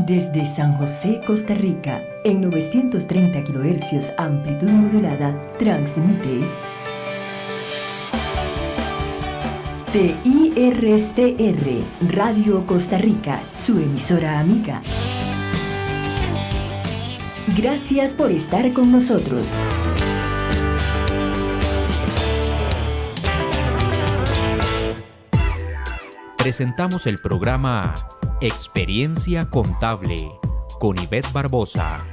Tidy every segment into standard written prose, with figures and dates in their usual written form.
Desde San José, Costa Rica, en 930 kHz amplitud modulada, transmite TIRCR, Radio Costa Rica, su emisora amiga. Gracias por estar con nosotros. Presentamos el programa Experiencia Contable con Ivette Barbosa,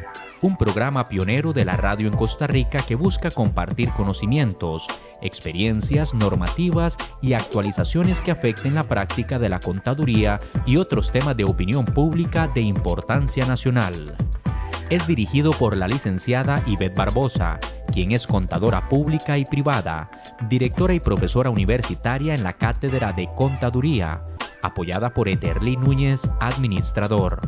un programa pionero de la radio en Costa Rica que busca compartir conocimientos, experiencias, normativas y actualizaciones que afecten la práctica de la contaduría y otros temas de opinión pública de importancia nacional. Es dirigido por la licenciada Ivette Barbosa, quien es contadora pública y privada, directora y profesora universitaria en la Cátedra de Contaduría, apoyada por Eterly Núñez, administrador.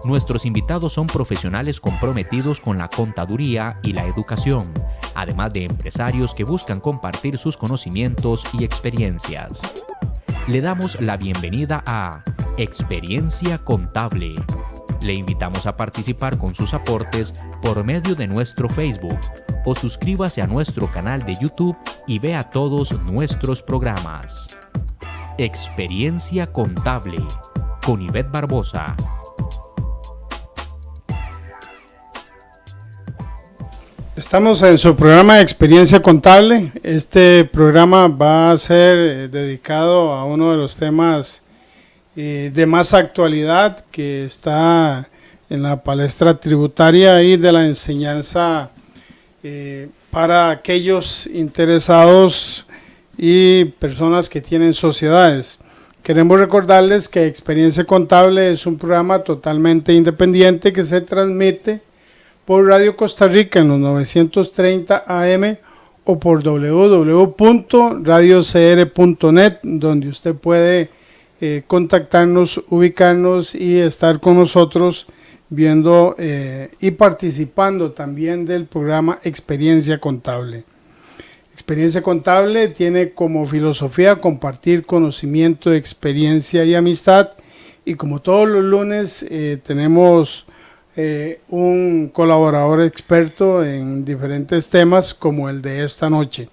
Nuestros invitados son profesionales comprometidos con la contaduría y la educación, además de empresarios que buscan compartir sus conocimientos y experiencias. Le damos la bienvenida a Experiencia Contable. Le invitamos a participar con sus aportes por medio de nuestro Facebook o suscríbase a nuestro canal de YouTube y vea todos nuestros programas. Experiencia Contable con Ivette Barbosa. Estamos en su programa de Experiencia Contable. Este programa va a ser dedicado a uno de los temas de más actualidad que está en la palestra tributaria y de la enseñanza para aquellos interesados y personas que tienen sociedades. Queremos recordarles que Experiencia Contable es un programa totalmente independiente que se transmite por Radio Costa Rica en los 930 AM o por www.radiocr.net, donde usted puede contactarnos, ubicarnos y estar con nosotros viendo y participando también del programa Experiencia Contable. Experiencia Contable tiene como filosofía compartir conocimiento, experiencia y amistad, y como todos los lunes tenemos un colaborador experto en diferentes temas como el de esta noche.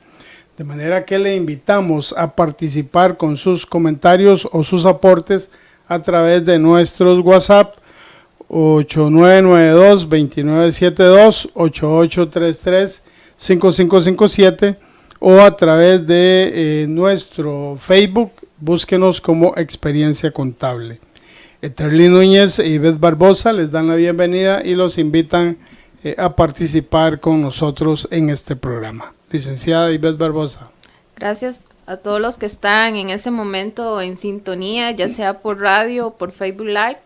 De manera que le invitamos a participar con sus comentarios o sus aportes a través de nuestros WhatsApp 8992-2972, 8833-5557 o a través de nuestro Facebook. Búsquenos como Experiencia Contable. Eterly Núñez e Ivette Barbosa les dan la bienvenida y los invitan a participar con nosotros en este programa. Licenciada Ivette Barbosa. Gracias a todos los que están en ese momento en sintonía, ya sea por radio o por Facebook Live.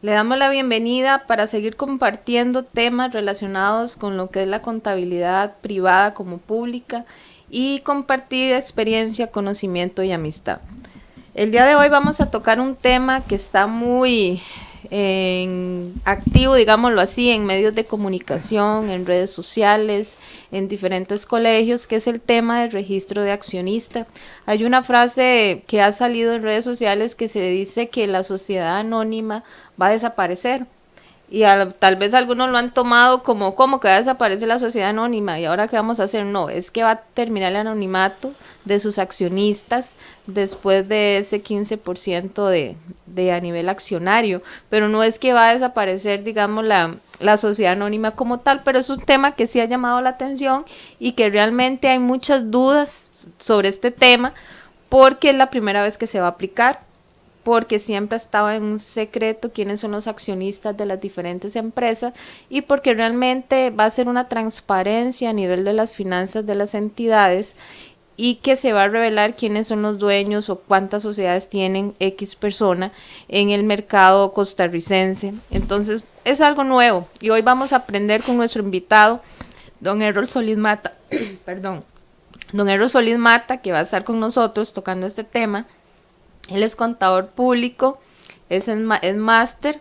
Le damos la bienvenida para seguir compartiendo temas relacionados con lo que es la contabilidad privada como pública y compartir experiencia, conocimiento y amistad. El día de hoy vamos a tocar un tema que está muy activo, digámoslo así, en medios de comunicación, en redes sociales, en diferentes colegios, que es el tema del registro de accionista. Hay una frase que ha salido en redes sociales que se dice que la sociedad anónima va a desaparecer. Y tal vez algunos lo han tomado como, ¿cómo que va a desaparecer la sociedad anónima? ¿Y ahora qué vamos a hacer? No, es que va a terminar el anonimato de sus accionistas después de ese 15% de a nivel accionario. Pero no es que va a desaparecer, digamos, la sociedad anónima como tal, pero es un tema que sí ha llamado la atención y que realmente hay muchas dudas sobre este tema porque es la primera vez que se va a aplicar, porque siempre estaba en un secreto quiénes son los accionistas de las diferentes empresas y porque realmente va a ser una transparencia a nivel de las finanzas de las entidades y que se va a revelar quiénes son los dueños o cuántas sociedades tienen X persona en el mercado costarricense. Entonces es algo nuevo y hoy vamos a aprender con nuestro invitado, don Errol Solís Mata, don Errol Solís Mata, que va a estar con nosotros tocando este tema. Él es contador público, es máster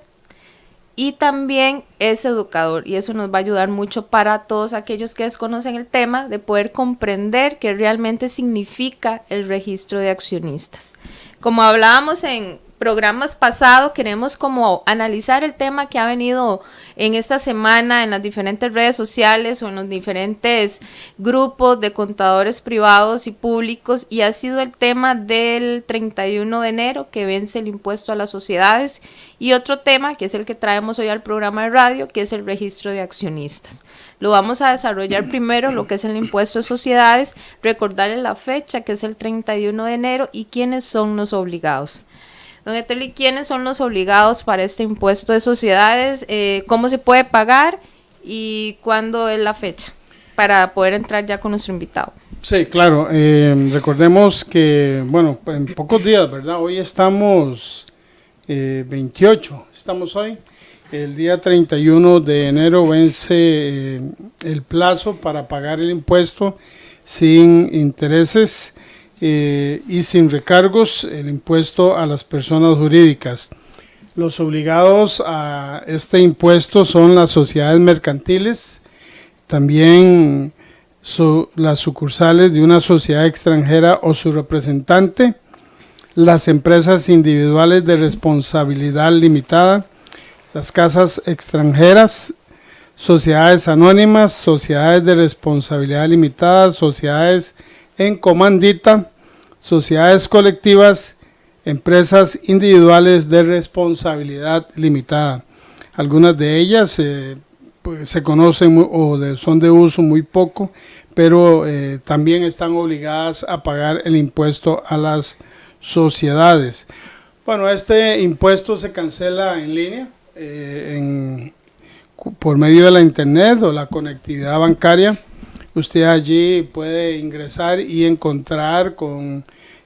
y también es educador, y eso nos va a ayudar mucho para todos aquellos que desconocen el tema, de poder comprender qué realmente significa el registro de accionistas. Como hablábamos programas pasados queremos como analizar el tema que ha venido en esta semana en las diferentes redes sociales o en los diferentes grupos de contadores privados y públicos, y ha sido el tema del 31 de enero que vence el impuesto a las sociedades, y otro tema que es el que traemos hoy al programa de radio, que es el registro de accionistas. Lo vamos a desarrollar primero, lo que es el impuesto de sociedades, recordarles la fecha que es el 31 de enero y quiénes son los obligados. Don Etelio, ¿quiénes son los obligados para este impuesto de sociedades? ¿Cómo se puede pagar? ¿Y cuándo es la fecha? Para poder entrar ya con nuestro invitado. Sí, claro. Recordemos que, bueno, en pocos días, ¿verdad? Hoy estamos 28, estamos hoy. El día 31 de enero vence el plazo para pagar el impuesto sin intereses y sin recargos, el impuesto a las personas jurídicas. Los obligados a este impuesto son las sociedades mercantiles, también las sucursales de una sociedad extranjera o su representante, las empresas individuales de responsabilidad limitada, las casas extranjeras, sociedades anónimas, sociedades de responsabilidad limitada, sociedades en comandita, sociedades colectivas, empresas individuales de responsabilidad limitada. Algunas de ellas pues, se conocen o son de uso muy poco, pero también están obligadas a pagar el impuesto a las sociedades. Bueno, este impuesto se cancela en línea, por medio de la internet o la conectividad bancaria. Usted allí puede ingresar y encontrar con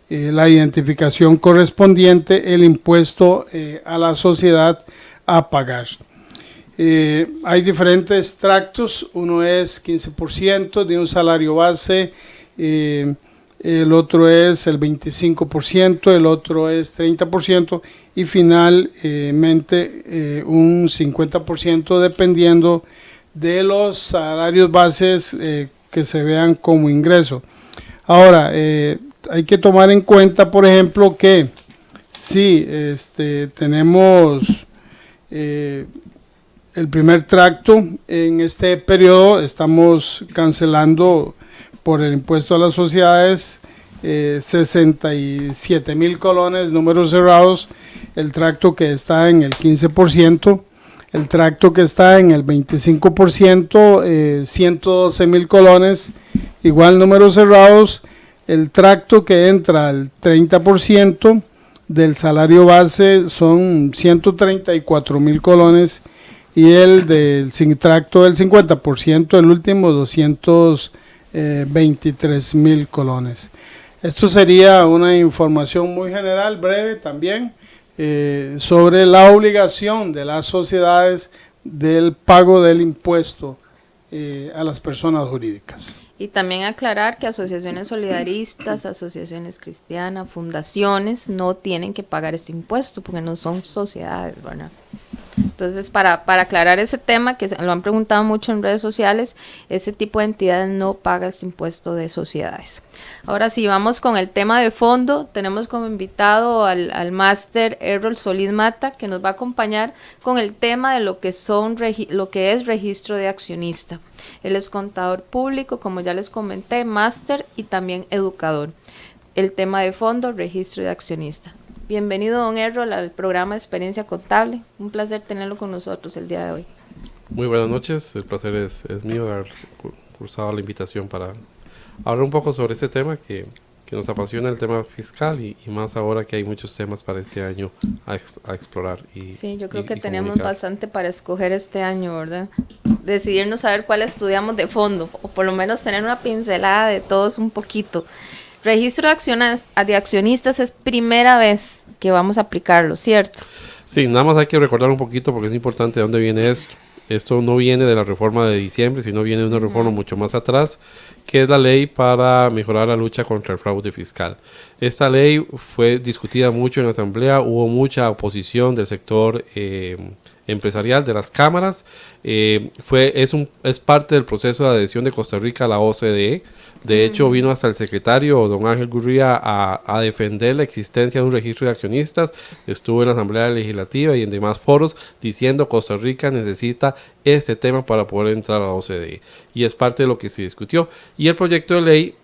la identificación correspondiente el impuesto a la sociedad a pagar. Hay diferentes tractos, uno es 15% de un salario base, el otro es el 25%, el otro es 30% y finalmente un 50% dependiendo de los salarios bases que se vean como ingreso. Ahora, hay que tomar en cuenta, por ejemplo, que si tenemos el primer tracto, en este periodo estamos cancelando por el impuesto a las sociedades 67,000 colones, números cerrados, el tracto que está en el 15%, el tracto que está en el 25%, 112,000 colones, igual números cerrados, el tracto que entra al 30% del salario base son 134,000 colones y el del tracto del 50%, el último 223,000 colones. Esto sería una información muy general, breve también, sobre la obligación de las sociedades del pago del impuesto a las personas jurídicas. Y también aclarar que asociaciones solidaristas, asociaciones cristianas, fundaciones no tienen que pagar este impuesto porque no son sociedades, ¿verdad? Entonces, para aclarar ese tema, que lo han preguntado mucho en redes sociales, este tipo de entidades no paga este impuesto de sociedades. Ahora sí, vamos con el tema de fondo. Tenemos como invitado al máster Errol Solís Mata, que nos va a acompañar con el tema de lo que es registro de accionista. Él es contador público, como ya les comenté, máster y también educador. El tema de fondo, registro de accionista. Bienvenido, don Errol, al programa de Experiencia Contable. Un placer tenerlo con nosotros el día de hoy. Muy buenas noches, el placer es mío de haber cursado la invitación para hablar un poco sobre este tema que nos apasiona, el tema fiscal y más ahora que hay muchos temas para este año a explorar. Sí, yo creo que tenemos bastante para escoger este año, ¿verdad? Decidirnos saber cuál estudiamos de fondo, o por lo menos tener una pincelada de todos un poquito. Registro de accionistas es primera vez que vamos a aplicarlo, ¿cierto? Sí, nada más hay que recordar un poquito porque es importante de dónde viene esto. Esto no viene de la reforma de diciembre, sino viene de una reforma mucho más atrás, que es la ley para mejorar la lucha contra el fraude fiscal. Esta ley fue discutida mucho en la Asamblea, hubo mucha oposición del sector empresarial de las cámaras. Es parte del proceso de adhesión de Costa Rica a la OCDE. De hecho, vino hasta el secretario, don Ángel Gurría, a defender la existencia de un registro de accionistas. Estuvo en la Asamblea Legislativa y en demás foros diciendo que Costa Rica necesita este tema para poder entrar a la OCDE. Y es parte de lo que se discutió. Y el proyecto de ley,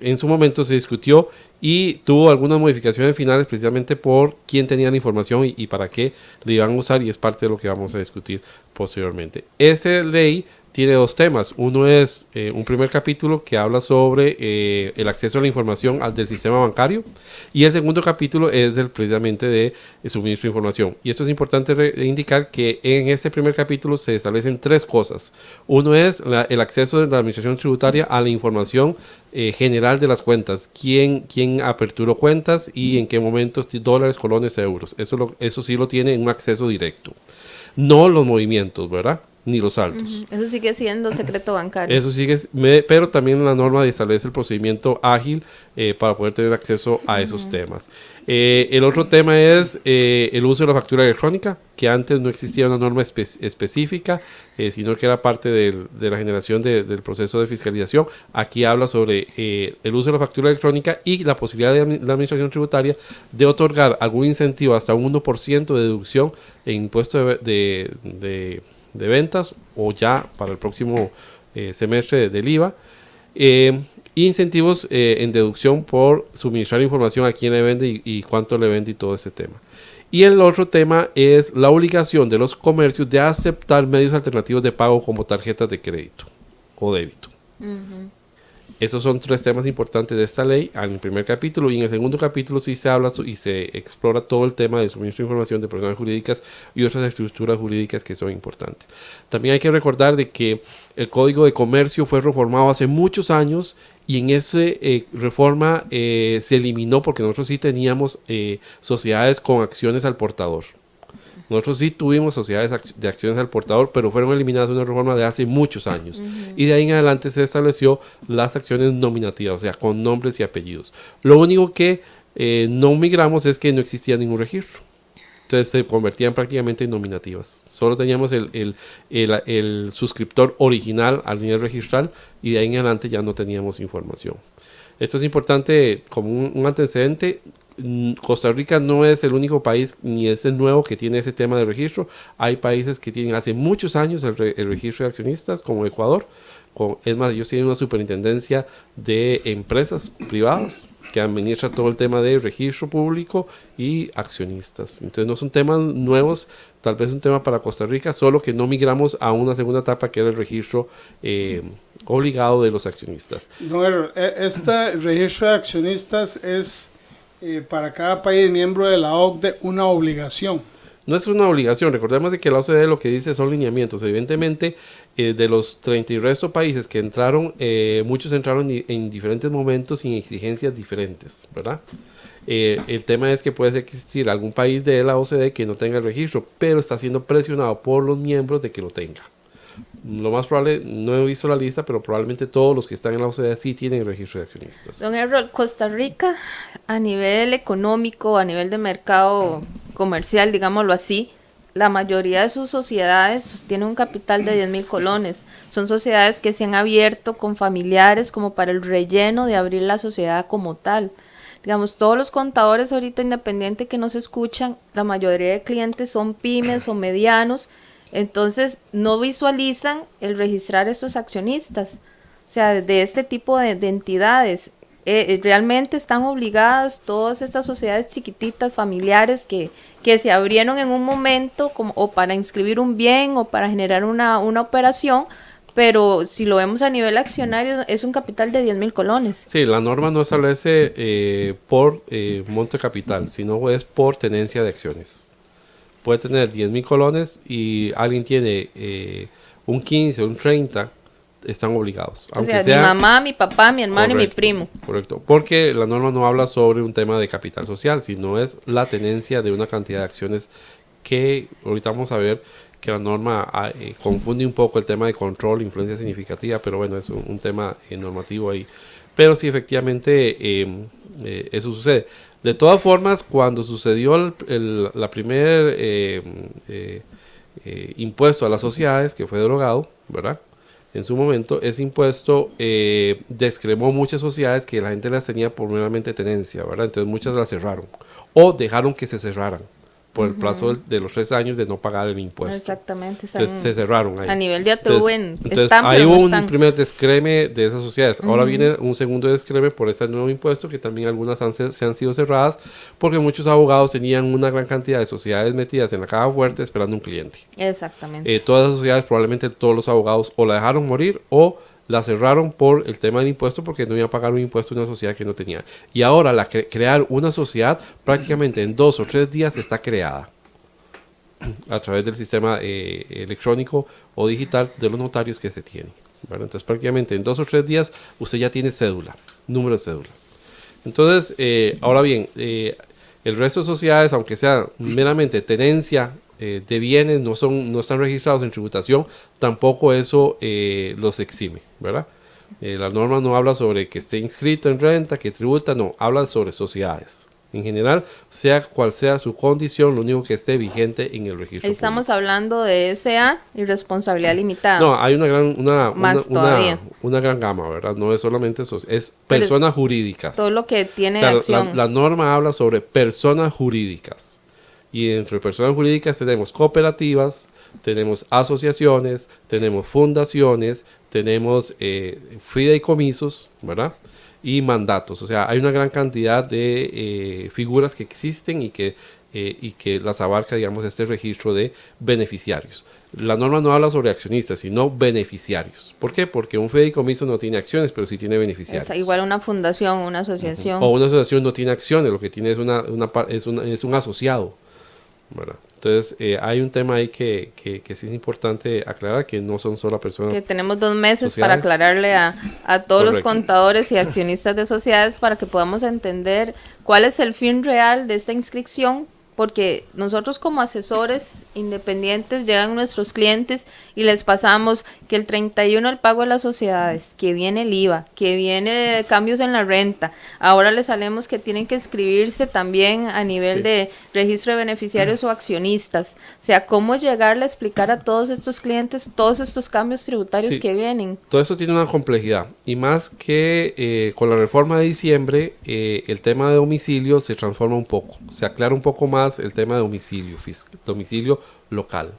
en su momento se discutió y tuvo algunas modificaciones finales precisamente por quién tenía la información y para qué le iban a usar, y es parte de lo que vamos a discutir posteriormente. Esa ley tiene dos temas. Uno es un primer capítulo que habla sobre el acceso a la información del sistema bancario, y el segundo capítulo es precisamente de suministro de información. Y esto es importante indicar que en este primer capítulo se establecen tres cosas. Uno es el acceso de la administración tributaria a la información general de las cuentas, quién aperturó cuentas y en qué momentos, dólares, colones, euros. Eso sí lo tiene en un acceso directo. No los movimientos, ¿verdad? Ni los saldos. Eso sigue siendo secreto bancario. Eso sigue, pero también la norma establece el procedimiento ágil para poder tener acceso a esos temas. El otro tema es el uso de la factura electrónica, que antes no existía una norma específica, sino que era parte de la generación del proceso de fiscalización. Aquí habla sobre el uso de la factura electrónica y la posibilidad de la administración tributaria de otorgar algún incentivo hasta un 1% de deducción en impuesto de ventas, o ya para el próximo semestre del IVA, incentivos en deducción por suministrar información a quién le vende y cuánto le vende y todo ese tema. Y el otro tema es la obligación de los comercios de aceptar medios alternativos de pago como tarjetas de crédito o débito. Esos son tres temas importantes de esta ley en el primer capítulo, y en el segundo capítulo sí se habla y se explora todo el tema del suministro de información de personas jurídicas y otras estructuras jurídicas que son importantes. También hay que recordar de que el Código de Comercio fue reformado hace muchos años, y en esa reforma se eliminó, porque nosotros sí teníamos sociedades con acciones al portador. Nosotros sí tuvimos sociedades de acciones al portador, pero fueron eliminadas de una reforma de hace muchos años. Y de ahí en adelante se estableció las acciones nominativas, o sea, con nombres y apellidos. Lo único que no migramos es que no existía ningún registro. Entonces se convertían prácticamente en nominativas. Solo teníamos el suscriptor original al nivel registral, y de ahí en adelante ya no teníamos información. Esto es importante como un antecedente. Costa Rica no es el único país ni es el nuevo que tiene ese tema de registro. Hay países que tienen hace muchos años el registro de accionistas, como Ecuador. Es más, ellos tienen una superintendencia de empresas privadas que administra todo el tema de registro público y accionistas. Entonces no son temas nuevos, tal vez un tema para Costa Rica, solo que no migramos a una segunda etapa que era el registro obligado de los accionistas. No, este registro de accionistas es para cada país miembro de la OCDE una obligación. No es una obligación, recordemos de que la OCDE lo que dice son lineamientos. Evidentemente, de los 30 y resto países que entraron, muchos entraron en diferentes momentos y en exigencias diferentes, ¿verdad? El tema es que puede existir algún país de la OCDE que no tenga el registro, pero está siendo presionado por los miembros de que lo tenga. Lo más probable, no he visto la lista, pero probablemente todos los que están en la OCDE sí tienen registro de accionistas. Don Errol, Costa Rica, a nivel económico, a nivel de mercado comercial, digámoslo así, la mayoría de sus sociedades tienen un capital de 10,000 colones. Son sociedades que se han abierto con familiares como para el relleno de abrir la sociedad como tal. Digamos, todos los contadores ahorita independientes que nos escuchan, la mayoría de clientes son pymes o medianos, entonces no visualizan el registrar estos accionistas. O sea, de este tipo de entidades, realmente están obligadas todas estas sociedades chiquititas, familiares, que se abrieron en un momento como, o para inscribir un bien o para generar una operación, pero si lo vemos a nivel accionario es un capital de 10,000 colones. Sí, la norma no establece por monto de capital, sino es por tenencia de acciones. Puede tener 10,000 colones y alguien tiene un 15, un 30, están obligados. O sea, mi mamá, mi papá, mi hermano, correcto, y mi primo. Correcto, porque la norma no habla sobre un tema de capital social, sino es la tenencia de una cantidad de acciones que ahorita vamos a ver que la norma confunde un poco el tema de control, influencia significativa, pero bueno, es un tema normativo ahí. Pero sí, efectivamente, eso sucede. De todas formas, cuando sucedió la primera impuesto a las sociedades, que fue derogado, ¿verdad? En su momento, ese impuesto descremó muchas sociedades que la gente las tenía por meramente tenencia, ¿verdad? Entonces muchas las cerraron o dejaron que se cerraran por el plazo de los 3 años de no pagar el impuesto. Exactamente. Entonces se cerraron ahí. A nivel de ATU Entonces están, hay pero no un están. primer descreme de esas sociedades. Ahora viene un segundo descreme por este nuevo impuesto, que también algunas se han sido cerradas porque muchos abogados tenían una gran cantidad de sociedades metidas en la caja fuerte esperando un cliente. Exactamente. Todas las sociedades, probablemente todos los abogados o la dejaron morir o la cerraron por el tema del impuesto, porque no iban a pagar un impuesto a una sociedad que no tenía. Y ahora crear una sociedad prácticamente en 2 o 3 días está creada a través del sistema electrónico o digital de los notarios que se tienen, ¿verdad? Entonces prácticamente en 2 o 3 días usted ya tiene cédula, número de cédula. Entonces, ahora bien, el resto de sociedades, aunque sea meramente tenencia de bienes, no están registrados en tributación, tampoco eso los exime, ¿verdad? La norma no habla sobre que esté inscrito en renta, que tributa, no, habla sobre sociedades. En general, sea cual sea su condición, lo único que esté vigente en el registro Estamos público. hablando de SA y responsabilidad limitada. No, hay una gran gama, ¿verdad? No es solamente eso, es personas jurídicas. Todo lo que tiene O sea, acción. la norma habla sobre personas jurídicas. Y entre personas jurídicas tenemos cooperativas, tenemos asociaciones, tenemos fundaciones, tenemos fideicomisos, ¿verdad? Y mandatos. O sea, hay una gran cantidad de figuras que existen y que las abarca, digamos, este registro de beneficiarios. La norma no habla sobre accionistas, sino beneficiarios. ¿Por qué? Porque un fideicomiso no tiene acciones, pero sí tiene beneficiarios. Es igual una fundación, una asociación. O una asociación no tiene acciones, lo que tiene es un asociado, ¿verdad? Entonces, hay un tema ahí que sí es importante aclarar, que no son solo personas. Que tenemos 2 meses sociedades. para aclararle a todos los Correcto. contadores y accionistas de sociedades para que podamos entender cuál es el fin real de esta inscripción, porque nosotros como asesores independientes llegan nuestros clientes y les pasamos que el 31 el pago de las sociedades, que viene el IVA, que viene cambios en la renta. Ahora les salemos que tienen que inscribirse también a nivel de registro de beneficiarios o accionistas. O sea, cómo llegarle a explicar a todos estos clientes todos estos cambios tributarios que vienen. Todo eso tiene una complejidad, y más que con la reforma de diciembre, el tema de domicilio se transforma un poco, se aclara un poco más el tema de domicilio local.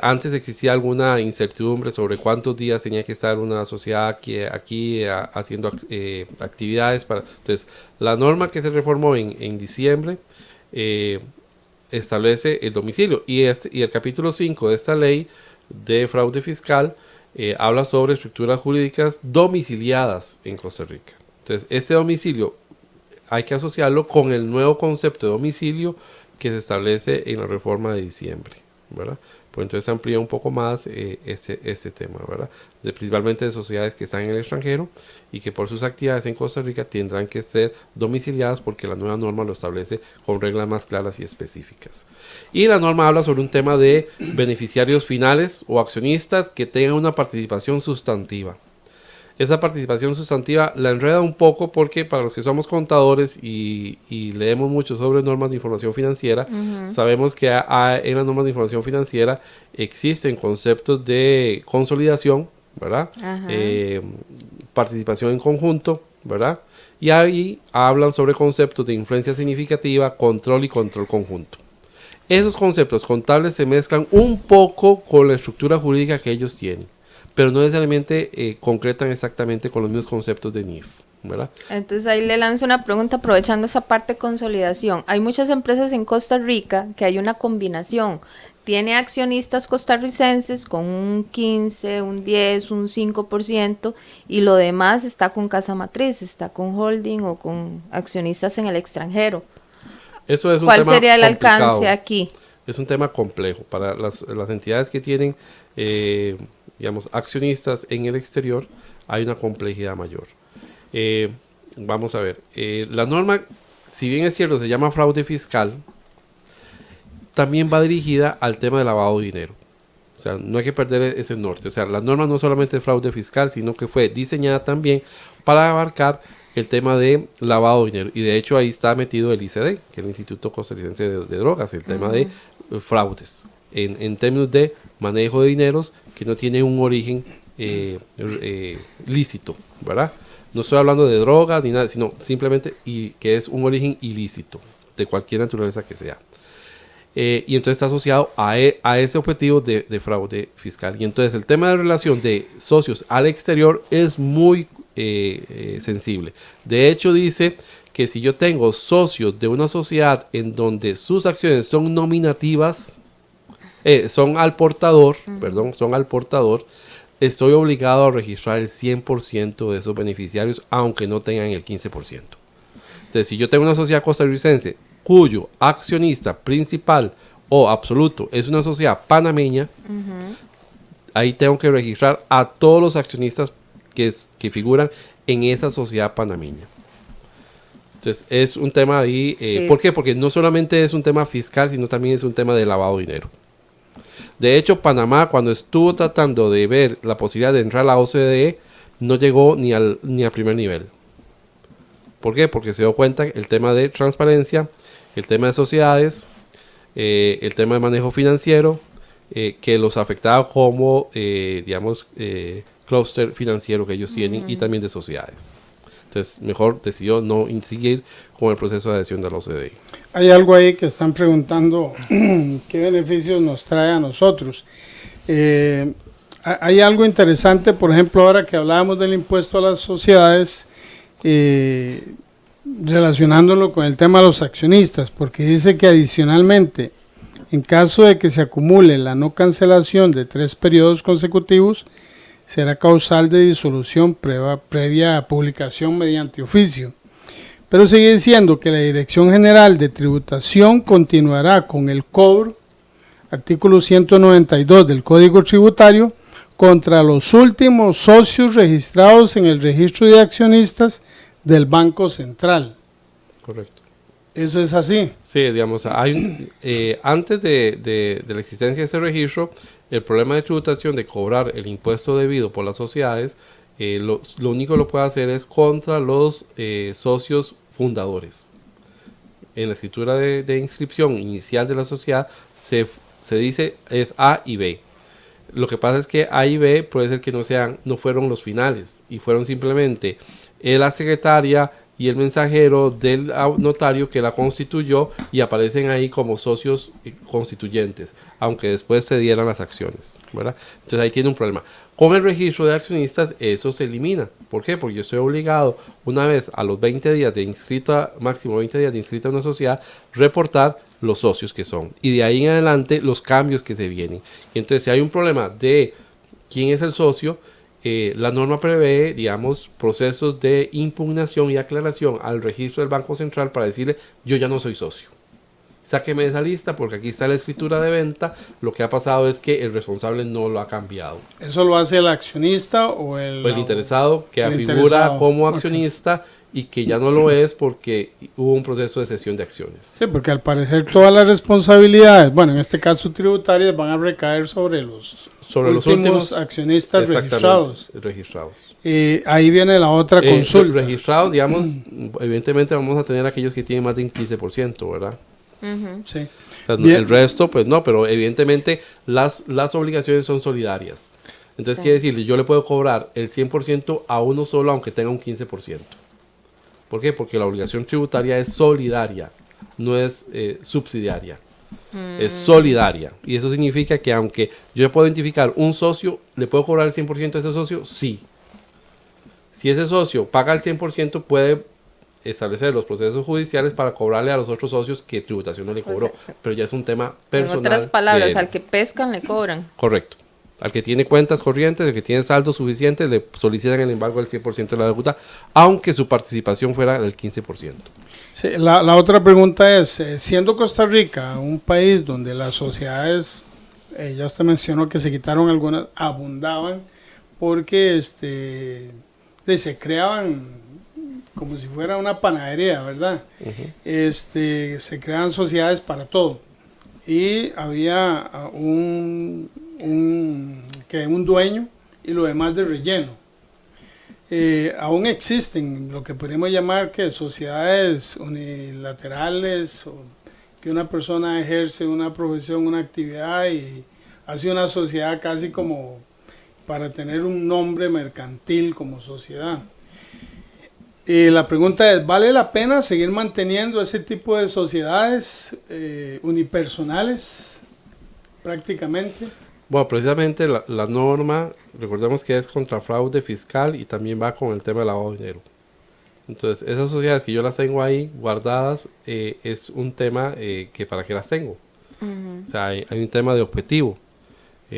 Antes existía alguna incertidumbre sobre cuántos días tenía que estar una sociedad aquí haciendo actividades. Entonces, la norma que se reformó en diciembre establece el domicilio, y el capítulo 5 de esta ley de fraude fiscal habla sobre estructuras jurídicas domiciliadas en Costa Rica. Entonces, este domicilio hay que asociarlo con el nuevo concepto de domicilio que se establece en la reforma de diciembre, ¿verdad? Pues entonces amplía un poco más este tema, ¿verdad? Principalmente de sociedades que están en el extranjero y que por sus actividades en Costa Rica tendrán que ser domiciliadas, porque la nueva norma lo establece con reglas más claras y específicas. Y la norma habla sobre un tema de beneficiarios finales o accionistas que tengan una participación sustantiva. Esa participación sustantiva la enreda un poco, porque para los que somos contadores y leemos mucho sobre normas de información financiera, sabemos que en las normas de información financiera existen conceptos de consolidación, ¿verdad? Participación en conjunto, ¿verdad? Y ahí hablan sobre conceptos de influencia significativa, control y control conjunto. Esos conceptos contables se mezclan un poco con la estructura jurídica que ellos tienen, pero no necesariamente concretan exactamente con los mismos conceptos de NIF, ¿verdad? Entonces ahí le lanzo una pregunta aprovechando esa parte de consolidación. Hay muchas empresas en Costa Rica que hay una combinación. Tiene accionistas costarricenses con un 15, un 10, un 5%, y lo demás está con casa matriz, está con holding o con accionistas en el extranjero. Eso es un ¿Cuál tema sería el complicado. alcance aquí? Es un tema complejo para las entidades que tienen digamos, accionistas en el exterior. Hay una complejidad mayor. Vamos a ver, la norma, si bien es cierto, se llama fraude fiscal, también va dirigida al tema de lavado de dinero. O sea, no hay que perder ese norte. O sea, la norma no solamente es fraude fiscal, sino que fue diseñada también para abarcar el tema de lavado de dinero. Y de hecho ahí está metido el ICD, que es el Instituto Costarricense de Drogas, el tema de fraudes. en términos de manejo de dineros que no tienen un origen lícito, ¿verdad? No estoy hablando de drogas ni nada, sino simplemente que es un origen ilícito, de cualquier naturaleza que sea. Y entonces está asociado a ese objetivo de fraude fiscal. Y entonces el tema de relación de socios al exterior es muy sensible. De hecho, dice que si yo tengo socios de una sociedad en donde sus acciones son nominativas, son al portador, estoy obligado a registrar el 100% de esos beneficiarios, aunque no tengan el 15%. Entonces, si yo tengo una sociedad costarricense cuyo accionista principal o absoluto es una sociedad panameña, ahí tengo que registrar a todos los accionistas que figuran en esa sociedad panameña. Entonces, es un tema ahí. Sí. ¿Por qué? Porque no solamente es un tema fiscal, sino también es un tema de lavado de dinero. De hecho, Panamá, cuando estuvo tratando de ver la posibilidad de entrar a la OCDE, no llegó ni al primer nivel. ¿Por qué? Porque se dio cuenta el tema de transparencia, el tema de sociedades, el tema de manejo financiero, que los afectaba como, clúster financiero que ellos tienen, y también de sociedades. Entonces, mejor decidió no seguir con el proceso de adhesión de la OCDE. Hay algo ahí que están preguntando, ¿qué beneficios nos trae a nosotros? Hay algo interesante, por ejemplo, ahora que hablábamos del impuesto a las sociedades, relacionándolo con el tema de los accionistas, porque dice que adicionalmente, en caso de que se acumule la no cancelación de 3 periodos consecutivos, será causal de disolución previa publicación mediante oficio. Pero sigue diciendo que la Dirección General de Tributación continuará con el cobro, artículo 192 del Código Tributario, contra los últimos socios registrados en el registro de accionistas del Banco Central. Correcto. ¿Eso es así? Sí, digamos, antes de la existencia de ese registro, el problema de tributación de cobrar el impuesto debido por las sociedades, lo único que lo puede hacer es contra los socios fundadores. En la escritura de inscripción inicial de la sociedad se dice es A y B. Lo que pasa es que A y B puede ser que no fueron los finales y fueron simplemente la secretaria y el mensajero del notario que la constituyó y aparecen ahí como socios constituyentes, aunque después se dieran las acciones, ¿verdad? Entonces ahí tiene un problema. Con el registro de accionistas eso se elimina. ¿Por qué? Porque yo estoy obligado una vez a los 20 días de inscrita, máximo 20 días de inscrita en una sociedad, reportar los socios que son. Y de ahí en adelante los cambios que se vienen. Y entonces si hay un problema de quién es el socio, la norma prevé, digamos, procesos de impugnación y aclaración al registro del Banco Central para decirle, yo ya no soy socio. Sáqueme de esa lista porque aquí está la escritura de venta. Lo que ha pasado es que el responsable no lo ha cambiado. ¿Eso lo hace el accionista o el interesado que figura como accionista y que ya no lo es porque hubo un proceso de cesión de acciones? Sí, porque al parecer todas las responsabilidades, bueno, en este caso tributarias, van a recaer sobre los últimos accionistas registrados. Ahí viene la otra consulta. Registrados, digamos, evidentemente vamos a tener aquellos que tienen más de un 15%, ¿verdad? Sí. O sea, el resto, pues no, pero evidentemente las obligaciones son solidarias. Entonces quiere decir, yo le puedo cobrar el 100% a uno solo, aunque tenga un 15%. ¿Por qué? Porque la obligación tributaria es solidaria, no es subsidiaria. Es solidaria. Y eso significa que aunque yo puedo identificar un socio, ¿le puedo cobrar el 100% a ese socio? Sí. Si ese socio paga el 100%, puede establecer los procesos judiciales para cobrarle a los otros socios que tributación no le cobró. Pero ya es un tema personal. En otras palabras, al que pescan le cobran. Correcto. Al que tiene cuentas corrientes, al que tiene saldo suficiente, le solicitan el embargo del 100% de la deuda, aunque su participación fuera del 15%. Sí, la otra pregunta es, siendo Costa Rica un país donde las sociedades, ya usted mencionó que se quitaron algunas, abundaban porque se creaban como si fuera una panadería, ¿verdad? Se creaban sociedades para todo y había un dueño y lo demás de relleno. Aún existen lo que podemos llamar que sociedades unilaterales que una persona ejerce una profesión, una actividad y hace una sociedad casi como para tener un nombre mercantil como sociedad. Y la pregunta es, ¿vale la pena seguir manteniendo ese tipo de sociedades unipersonales prácticamente? Bueno, precisamente la norma, recordemos que es contra fraude fiscal y también va con el tema del lavado de dinero. Entonces, esas sociedades que yo las tengo ahí guardadas, es un tema que para qué las tengo. O sea, hay un tema de objetivo.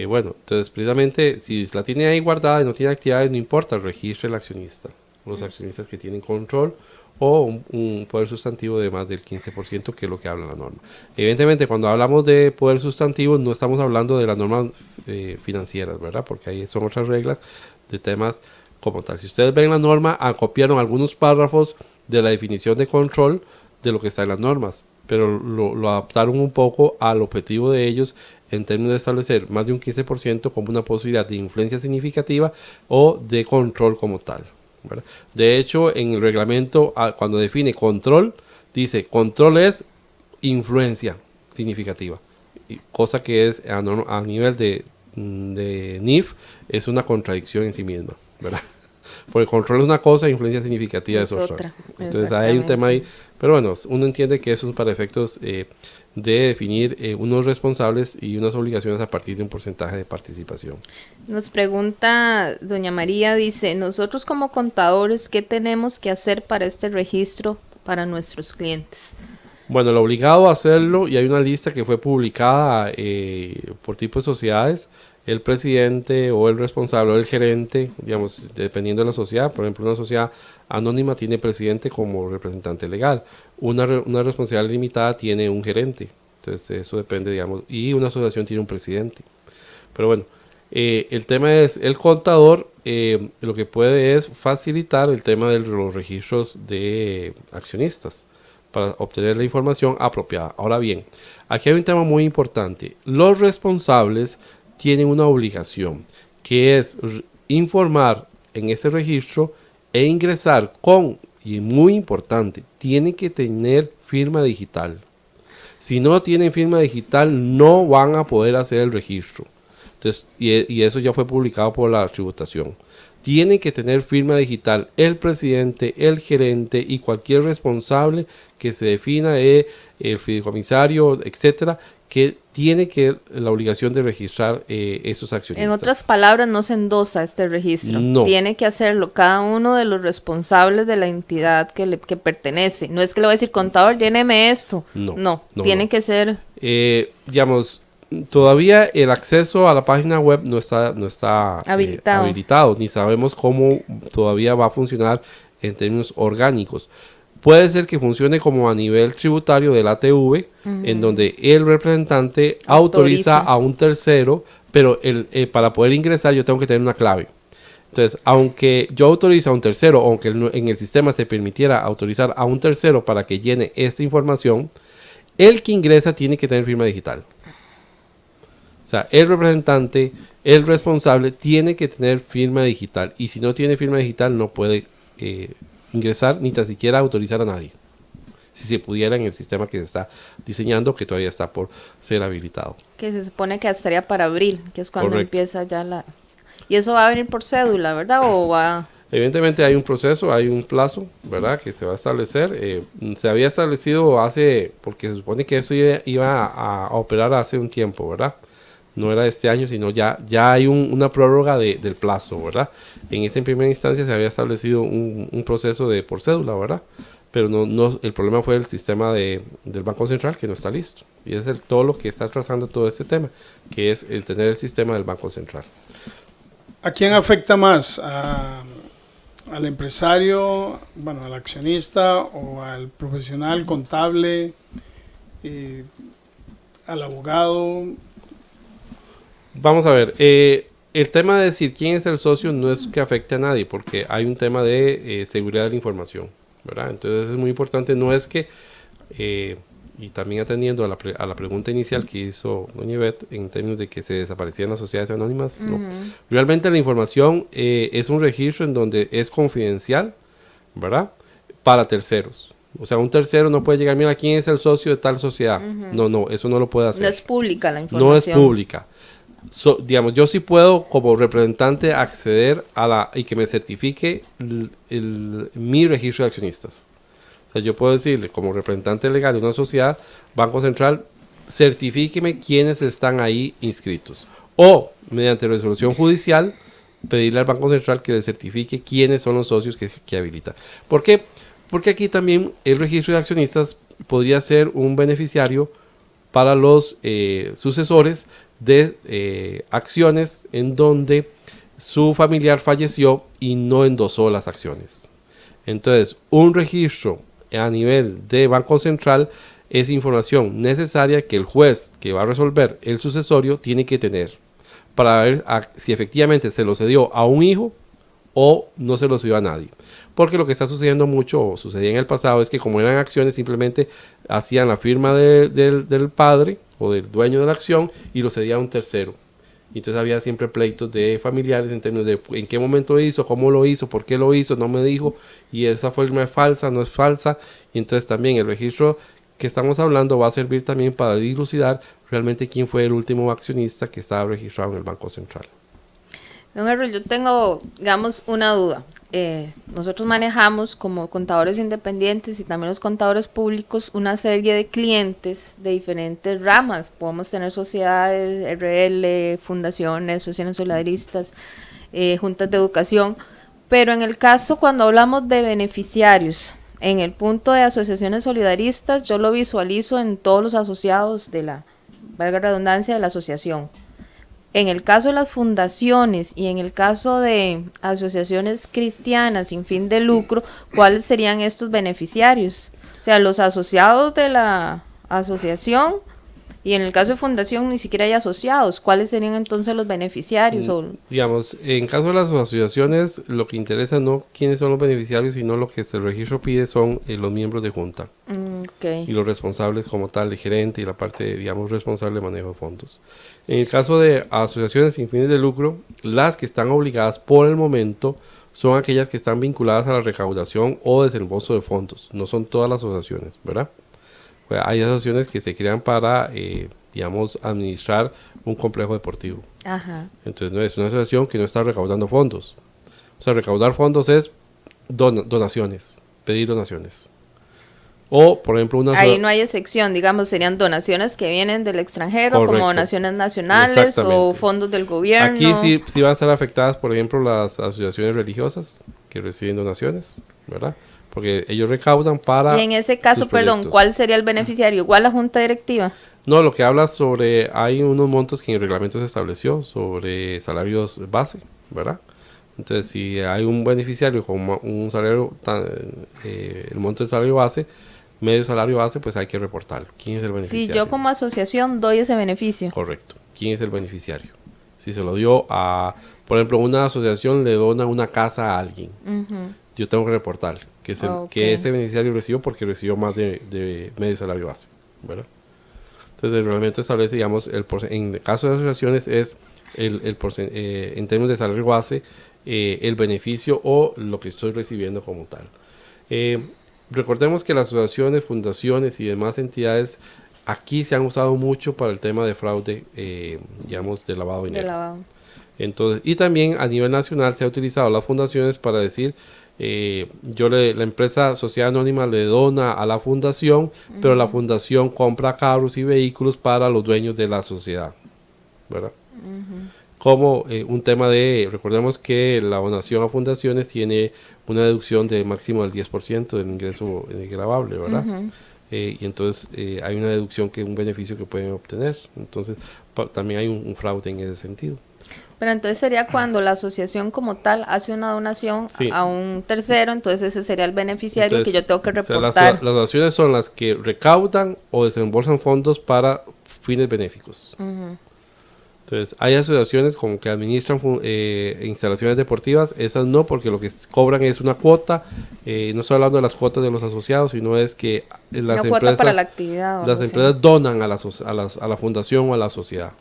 Bueno, entonces precisamente si la tiene ahí guardada y no tiene actividades, no importa, registre el accionista. Los accionistas que tienen control o un poder sustantivo de más del 15%, que es lo que habla la norma. Evidentemente, cuando hablamos de poder sustantivo, no estamos hablando de las normas financieras, ¿verdad? Porque ahí son otras reglas de temas como tal. Si ustedes ven la norma, copiaron algunos párrafos de la definición de control de lo que está en las normas, pero lo adaptaron un poco al objetivo de ellos en términos de establecer más de un 15% como una posibilidad de influencia significativa o de control como tal, ¿verdad? De hecho, en el reglamento, cuando define control, dice control es influencia significativa, cosa que es a nivel de NIF es una contradicción en sí misma, ¿verdad? Porque control es una cosa, influencia significativa es otra. Entonces hay un tema ahí, pero bueno, uno entiende que eso es para efectos de definir unos responsables y unas obligaciones a partir de un porcentaje de participación. Nos pregunta doña María, dice, nosotros como contadores, ¿qué tenemos que hacer para este registro para nuestros clientes? Bueno, el obligado a hacerlo, y hay una lista que fue publicada por tipo de sociedades, el presidente o el responsable o el gerente, digamos, dependiendo de la sociedad. Por ejemplo, una sociedad anónima tiene presidente como representante legal, una responsabilidad limitada tiene un gerente, entonces eso depende, digamos, y una asociación tiene un presidente. Pero bueno, el tema es, el contador lo que puede es facilitar el tema de los registros de accionistas para obtener la información apropiada. Ahora bien, aquí hay un tema muy importante. Los responsables tienen una obligación, que es informar en ese registro e ingresar con, y muy importante, tiene que tener firma digital. Si no tienen firma digital, no van a poder hacer el registro. Entonces, y eso ya fue publicado por la tributación. Tiene que tener firma digital el presidente, el gerente y cualquier responsable que se defina, el fideicomisario, etcétera, que tiene la obligación de registrar esos accionistas. En otras palabras, no se endosa este registro. No. Tiene que hacerlo cada uno de los responsables de la entidad que pertenece. No es que le voy a decir, contador, lléneme esto. No, tiene que ser... digamos, todavía el acceso a la página web no está habilitado, ni sabemos cómo todavía va a funcionar en términos orgánicos. Puede ser que funcione como a nivel tributario del ATV, en donde el representante autoriza a un tercero, pero para poder ingresar yo tengo que tener una clave. Entonces, aunque yo autorice a un tercero, aunque en el sistema se permitiera autorizar a un tercero para que llene esta información, el que ingresa tiene que tener firma digital. O sea, el representante, el responsable, tiene que tener firma digital. Y si no tiene firma digital, no puede ingresar ni tan siquiera autorizar a nadie. Si se pudiera en el sistema que se está diseñando, que todavía está por ser habilitado. Que se supone que estaría para abril, que es cuando Correcto. empieza ya la... Y eso va a venir por cédula, ¿verdad? ¿O va...? Evidentemente hay un proceso, hay un plazo, ¿verdad? Que se va a establecer. Se había establecido porque se supone que eso iba a operar hace un tiempo, ¿verdad? No era este año, sino ya hay una prórroga del plazo, ¿verdad? En esa primera instancia se había establecido un proceso por cédula, ¿verdad? Pero no, el problema fue el sistema del Banco Central, que no está listo. Y es todo lo que está atrasando todo este tema, que es el tener el sistema del Banco Central. ¿A quién afecta más? ¿Al empresario, al accionista o al profesional contable, al abogado? Vamos a ver, el tema de decir quién es el socio no es que afecte a nadie, porque hay un tema de seguridad de la información, ¿verdad? Entonces es muy importante, no es que, y también atendiendo a la pregunta inicial que hizo doña Ivette, en términos de que se desaparecían las sociedades anónimas, no. Realmente la información es un registro en donde es confidencial, ¿verdad? Para terceros. O sea, un tercero no puede llegar, mira, ¿quién es el socio de tal sociedad? No, eso no lo puede hacer. No es pública la información. No es pública. Digamos, yo sí puedo como representante acceder y que me certifique mi registro de accionistas. O sea, yo puedo decirle como representante legal de una sociedad, Banco Central, certifíqueme quiénes están ahí inscritos. O, mediante resolución judicial, pedirle al Banco Central que le certifique quiénes son los socios que habilita. ¿Por qué? Porque aquí también el registro de accionistas podría ser un beneficiario para los sucesores de acciones en donde su familiar falleció y no endosó las acciones. Entonces, un registro a nivel de Banco Central es información necesaria que el juez que va a resolver el sucesorio tiene que tener para ver si efectivamente se lo cedió a un hijo o no se lo cedió a nadie. Porque lo que está sucediendo mucho, o sucedía en el pasado, es que como eran acciones, simplemente hacían la firma del padre o del dueño de la acción y lo cedía a un tercero. Y entonces había siempre pleitos de familiares en términos de en qué momento lo hizo, cómo lo hizo, por qué lo hizo, no me dijo, y esa forma es falsa, no es falsa. Y entonces también el registro que estamos hablando va a servir también para dilucidar realmente quién fue el último accionista que estaba registrado en el Banco Central. Don Errol, yo tengo, digamos, una duda. Nosotros manejamos como contadores independientes y también los contadores públicos una serie de clientes de diferentes ramas. Podemos tener sociedades, RL, fundaciones, asociaciones solidaristas, juntas de educación, pero en el caso cuando hablamos de beneficiarios, en el punto de asociaciones solidaristas, yo lo visualizo en todos los asociados de la, valga la redundancia, de la asociación. En el caso de las fundaciones y en el caso de asociaciones cristianas sin fin de lucro, ¿cuáles serían estos beneficiarios? O sea, los asociados de la asociación, y en el caso de fundación ni siquiera hay asociados. ¿Cuáles serían entonces los beneficiarios? Digamos, en caso de las asociaciones, lo que interesa no quiénes son los beneficiarios, sino lo que el registro pide son los miembros de junta. Okay. Y los responsables como tal, el gerente y la parte, digamos, responsable de manejo de fondos. En el caso de asociaciones sin fines de lucro, las que están obligadas por el momento son aquellas que están vinculadas a la recaudación o desembolso de fondos. No son todas las asociaciones, ¿verdad? Pues hay asociaciones que se crean para, digamos, administrar un complejo deportivo. Ajá. Entonces no es una asociación que no está recaudando fondos. O sea, recaudar fondos es donaciones, pedir donaciones. O, por ejemplo, ahí no hay excepción, digamos, serían donaciones que vienen del extranjero, correcto, como donaciones nacionales o fondos del gobierno. Aquí sí van a estar afectadas, por ejemplo, las asociaciones religiosas que reciben donaciones, ¿verdad? Porque ellos recaudan para... Y en ese caso, perdón, ¿cuál sería el beneficiario? ¿Igual la junta directiva? No, lo que habla sobre... Hay unos montos que en el reglamento se estableció sobre salarios base, ¿verdad? Entonces, si hay un beneficiario con un salario, el monto del salario base, medio salario base, pues hay que reportarlo. ¿Quién es el beneficiario? Si yo como asociación doy ese beneficio. Correcto. ¿Quién es el beneficiario? Si se lo dio a... Por ejemplo, una asociación le dona una casa a alguien. Yo tengo que reportar que ese beneficiario recibió porque recibió más de medio salario base, ¿verdad? Entonces el reglamento establece, digamos, en el caso de asociaciones es en términos de salario base, el beneficio o lo que estoy recibiendo como tal. Recordemos que las asociaciones, fundaciones y demás entidades aquí se han usado mucho para el tema de fraude, digamos, de lavado de dinero. Entonces, y también a nivel nacional se ha utilizado las fundaciones para decir, la empresa Sociedad Anónima le dona a la fundación, pero la fundación compra carros y vehículos para los dueños de la sociedad, ¿verdad? Como un tema recordemos que la donación a fundaciones tiene una deducción de máximo del 10% del ingreso gravable, ¿verdad? Y entonces hay una deducción un beneficio que pueden obtener. Entonces también hay un fraude en ese sentido. Pero entonces sería cuando la asociación como tal hace una donación a un tercero, entonces ese sería el beneficiario que yo tengo que reportar. O sea, las donaciones son las que recaudan o desembolsan fondos para fines benéficos. Entonces hay asociaciones como que administran instalaciones deportivas, esas no, porque lo que cobran es una cuota. No estoy hablando de las cuotas de los asociados, sino es que las empresas, para la actividad, las empresas donan a la fundación o a la sociedad.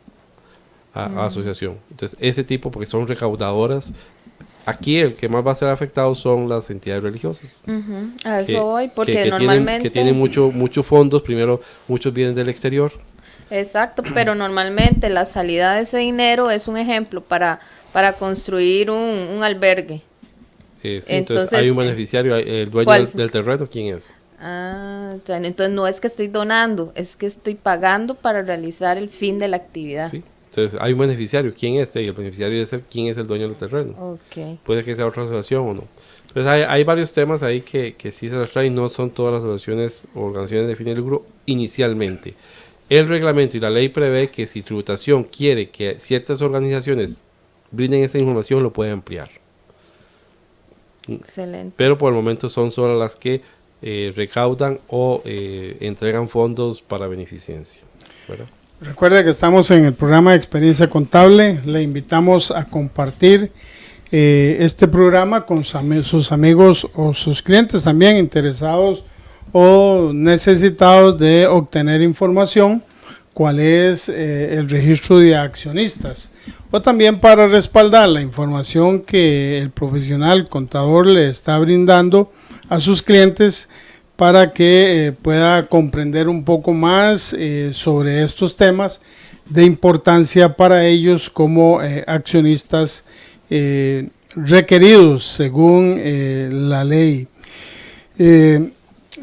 A asociación. Entonces, ese tipo, porque son recaudadoras, aquí el que más va a ser afectado son las entidades religiosas. A eso voy, porque que normalmente... tienen muchos fondos, primero muchos vienen del exterior. Exacto, pero normalmente la salida de ese dinero es un ejemplo para construir un albergue. Sí, entonces hay un beneficiario, el dueño del terreno, ¿quién es? Entonces no es que estoy donando, es que estoy pagando para realizar el fin de la actividad. Sí, entonces hay un beneficiario, ¿quién es? Y el beneficiario es quién es el dueño del terreno. Okay. Puede que sea otra asociación o no. Entonces hay varios temas ahí que sí se las traen, no son todas las asociaciones o organizaciones de fines de lucro inicialmente. El reglamento y la ley prevé que si tributación quiere que ciertas organizaciones brinden esa información, lo puede ampliar. Excelente. Pero por el momento son solo las que recaudan o entregan fondos para beneficencia, ¿verdad? Recuerde que estamos en el programa de Experiencia Contable. Le invitamos a compartir este programa con sus amigos o sus clientes también interesados o necesitados de obtener información, cuál es el registro de accionistas, o también para respaldar la información que el profesional contador le está brindando a sus clientes para que pueda comprender un poco más sobre estos temas de importancia para ellos como accionistas requeridos según la ley.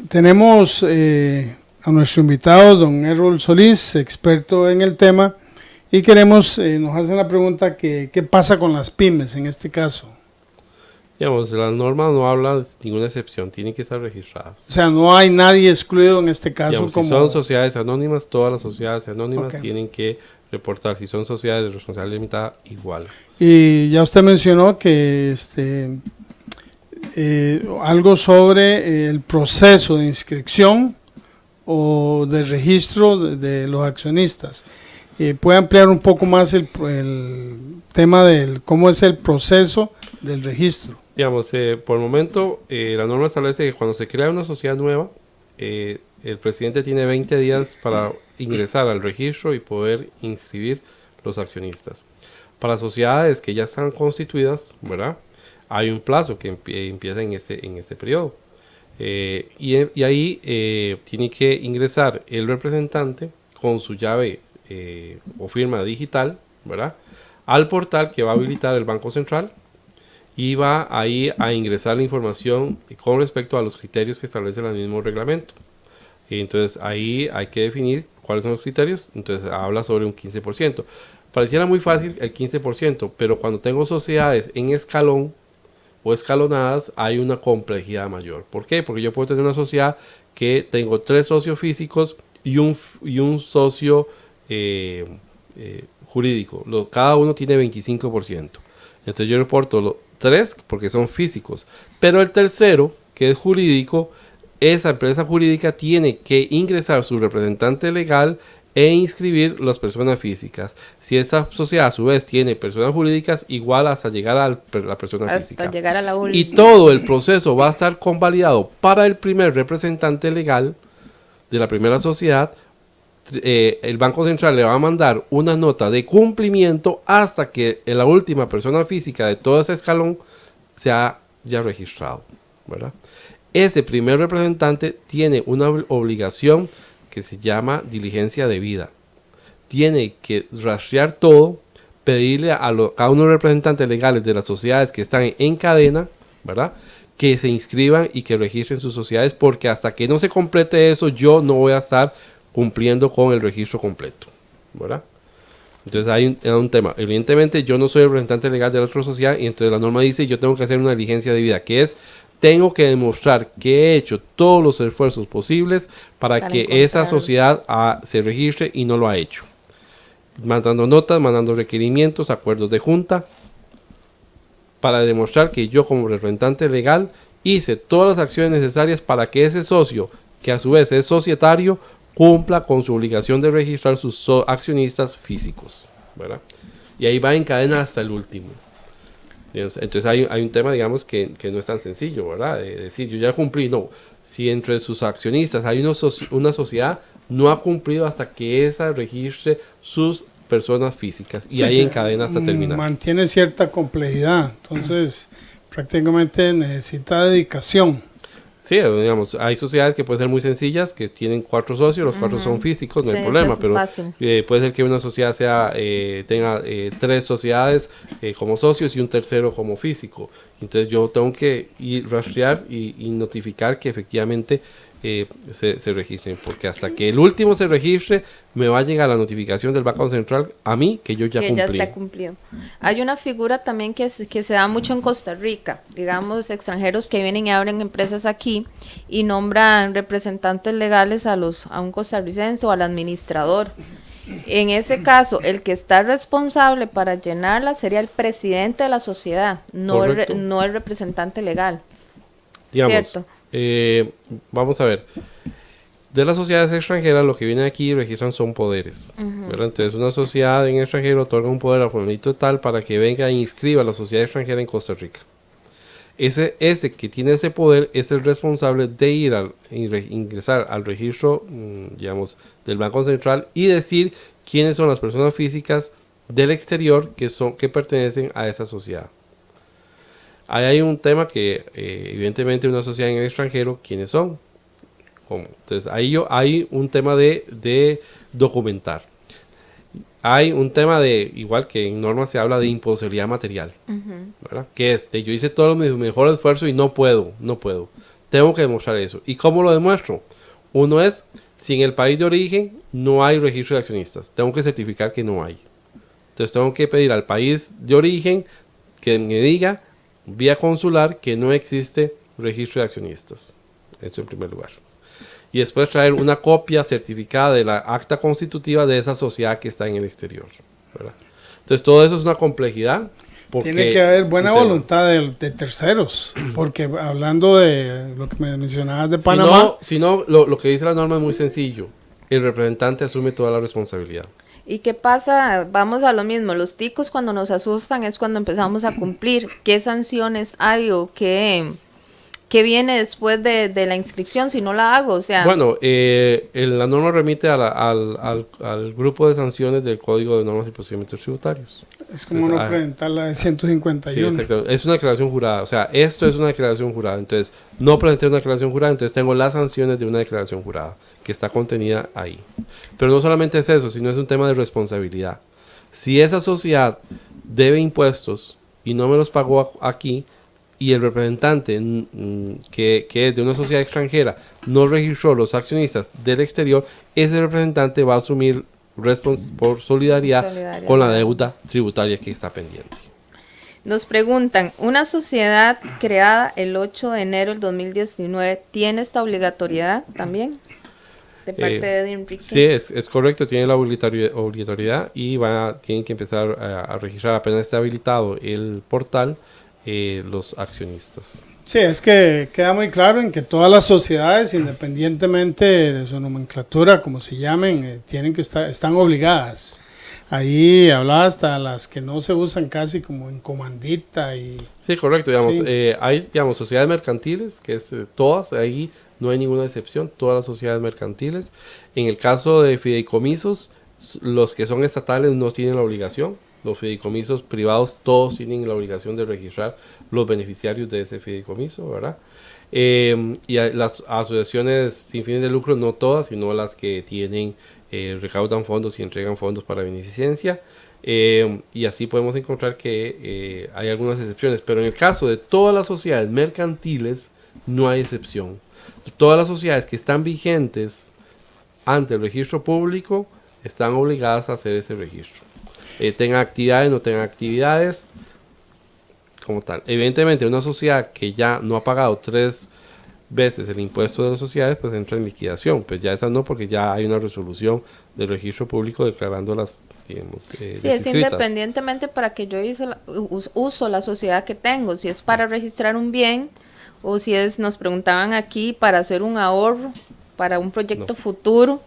Tenemos a nuestro invitado, don Errol Solís, experto en el tema, y queremos, nos hacen la pregunta que ¿qué pasa con las pymes en este caso? Digamos, la norma no habla de ninguna excepción, tienen que estar registradas. O sea, no hay nadie excluido en este caso. Digamos, como... si son sociedades anónimas, todas las sociedades anónimas Okay. tienen que reportar. Si son sociedades de responsabilidad limitada, igual. Y ya usted mencionó que algo sobre el proceso de inscripción o de registro de los accionistas. ¿Puede ampliar un poco más el tema de cómo es el proceso del registro? Digamos, por el momento, la norma establece que cuando se crea una sociedad nueva, el presidente tiene 20 días para ingresar al registro y poder inscribir los accionistas. Para sociedades que ya están constituidas, ¿verdad? Hay un plazo que empieza en ese periodo. Y ahí tiene que ingresar el representante con su llave o firma digital, ¿verdad? Al portal que va a habilitar el Banco Central y va ahí a ingresar la información con respecto a los criterios que establece el mismo reglamento. Y entonces ahí hay que definir cuáles son los criterios. Entonces habla sobre un 15%. Pareciera muy fácil el 15%, pero cuando tengo sociedades en escalón o escalonadas hay una complejidad mayor. ¿Por qué? Porque yo puedo tener una sociedad que tengo 3 socios físicos y un socio jurídico. Cada uno tiene 25%. Entonces yo reporto los 3 porque son físicos. Pero el tercero, que es jurídico, esa empresa jurídica tiene que ingresar su representante legal e inscribir las personas físicas. Si esta sociedad a su vez tiene personas jurídicas, igual hasta llegar a la persona física. Hasta llegar a la Y todo el proceso va a estar convalidado para el primer representante legal de la primera sociedad. El Banco Central le va a mandar una nota de cumplimiento hasta que la última persona física de todo ese escalón sea ya registrado, ¿verdad? Ese primer representante tiene una obligación que se llama diligencia debida. Tiene que rastrear todo, pedirle a cada uno de los representantes legales de las sociedades que están en cadena, ¿verdad?, que se inscriban y que registren sus sociedades, porque hasta que no se complete eso, yo no voy a estar cumpliendo con el registro completo, ¿verdad? Entonces hay un tema. Evidentemente yo no soy el representante legal de la otra sociedad y entonces la norma dice yo tengo que hacer una diligencia debida, que es tengo que demostrar que he hecho todos los esfuerzos posibles para que esa sociedad se registre y no lo ha hecho. Mandando notas, mandando requerimientos, acuerdos de junta, para demostrar que yo como representante legal hice todas las acciones necesarias para que ese socio, que a su vez es societario, cumpla con su obligación de registrar sus accionistas físicos, ¿verdad? Y ahí va en cadena hasta el último. Entonces hay un tema, digamos, que no es tan sencillo, ¿verdad? De decir, yo ya cumplí, no. Si entre sus accionistas hay una sociedad, no ha cumplido hasta que esa registre sus personas físicas y Sí, ahí que encadena hasta terminar. mantiene cierta complejidad, entonces prácticamente necesita dedicación. Sí, digamos, hay sociedades que pueden ser muy sencillas, que tienen 4 socios, los 4 son físicos, no hay Sí, problema, eso es pero fácil. puede ser que una sociedad tenga 3 sociedades como socios y un tercero como físico. Entonces yo tengo que ir rastrear y notificar que efectivamente se registren, porque hasta que el último se registre, me va a llegar la notificación del Banco Central a mí que yo ya que cumplí. ya está cumplido. Hay una figura también que se da mucho en Costa Rica, digamos, extranjeros que vienen y abren empresas aquí y nombran representantes legales a un costarricense o al administrador. En ese caso, el que está responsable para llenarla sería el presidente de la sociedad, no Correcto. no el representante legal. Digamos, Cierto. Vamos a ver. De las sociedades extranjeras, lo que viene aquí y registran son poderes. ¿Verdad? Entonces, una sociedad en extranjero otorga un poder al fulanito tal para que venga e inscriba a la sociedad extranjera en Costa Rica. Ese que tiene ese poder es el responsable de ingresar al registro, digamos, del Banco Central y decir quiénes son las personas físicas del exterior que pertenecen a esa sociedad. Ahí hay un tema que, evidentemente, una sociedad en el extranjero, ¿quiénes son? ¿Cómo? Entonces, ahí hay un tema de documentar. Hay un tema igual que en normas se habla de imposibilidad material, ¿verdad? Que es, yo hice todo mi mejor esfuerzo y no puedo. Tengo que demostrar eso. ¿Y cómo lo demuestro? Uno es, si en el país de origen no hay registro de accionistas, tengo que certificar que no hay. Entonces, tengo que pedir al país de origen que me diga, vía consular, que no existe registro de accionistas. Eso en primer lugar. Y después traer una copia certificada de la acta constitutiva de esa sociedad que está en el exterior, ¿verdad? Entonces todo eso es una complejidad. Tiene que haber buena voluntad de terceros, porque hablando de lo que me mencionabas de Panamá. Si no, lo que dice la norma es muy sencillo. El representante asume toda la responsabilidad. ¿Y qué pasa? Vamos a lo mismo, los ticos cuando nos asustan es cuando empezamos a cumplir. ¿Qué sanciones hay o qué viene después de la inscripción si no la hago? O sea, bueno, la norma remite al grupo de sanciones del Código de Normas y Procedimientos Tributarios. Es como no presentar la de 151. Sí, exacto. Es una declaración jurada. O sea, esto es una declaración jurada. Entonces, no presenté una declaración jurada, entonces tengo las sanciones de una declaración jurada que está contenida ahí. Pero no solamente es eso, sino es un tema de responsabilidad. Si esa sociedad debe impuestos y no me los pagó aquí, y el representante que es de una sociedad extranjera no registró los accionistas del exterior, ese representante va a asumir por solidaridad con la deuda tributaria que está pendiente. Nos preguntan, ¿una sociedad creada el 8 de enero del 2019 tiene esta obligatoriedad también? De parte de Enrique. Sí, es correcto, tiene la obligatoriedad y tienen que empezar a registrar, apenas esté habilitado el portal, los accionistas. Sí, es que queda muy claro en que todas las sociedades, independientemente de su nomenclatura, como se llamen, tienen que están obligadas. Ahí hablaba hasta las que no se usan casi como en comandita y... Sí, correcto, digamos, Sí. hay, digamos, sociedades mercantiles, que es todas, ahí no hay ninguna excepción, todas las sociedades mercantiles. En el caso de fideicomisos, los que son estatales no tienen la obligación. Los fideicomisos privados todos tienen la obligación de registrar los beneficiarios de ese fideicomiso, ¿verdad? Y las asociaciones sin fines de lucro, no todas, sino las que tienen, recaudan fondos y entregan fondos para beneficencia. Y así podemos encontrar que hay algunas excepciones. Pero en el caso de todas las sociedades mercantiles, no hay excepción. Todas las sociedades que están vigentes ante el registro público están obligadas a hacer ese registro. Tengan actividades, no tengan actividades, como tal. Evidentemente, una sociedad que ya no ha pagado 3 veces el impuesto de las sociedades, pues entra en liquidación. Pues ya esa no, porque ya hay una resolución del registro público declarándolas, digamos, sí, es desinscritas. independientemente para que yo uso la sociedad que tengo, si es para registrar un bien o si es, nos preguntaban aquí, para hacer un ahorro, para un proyecto futuro.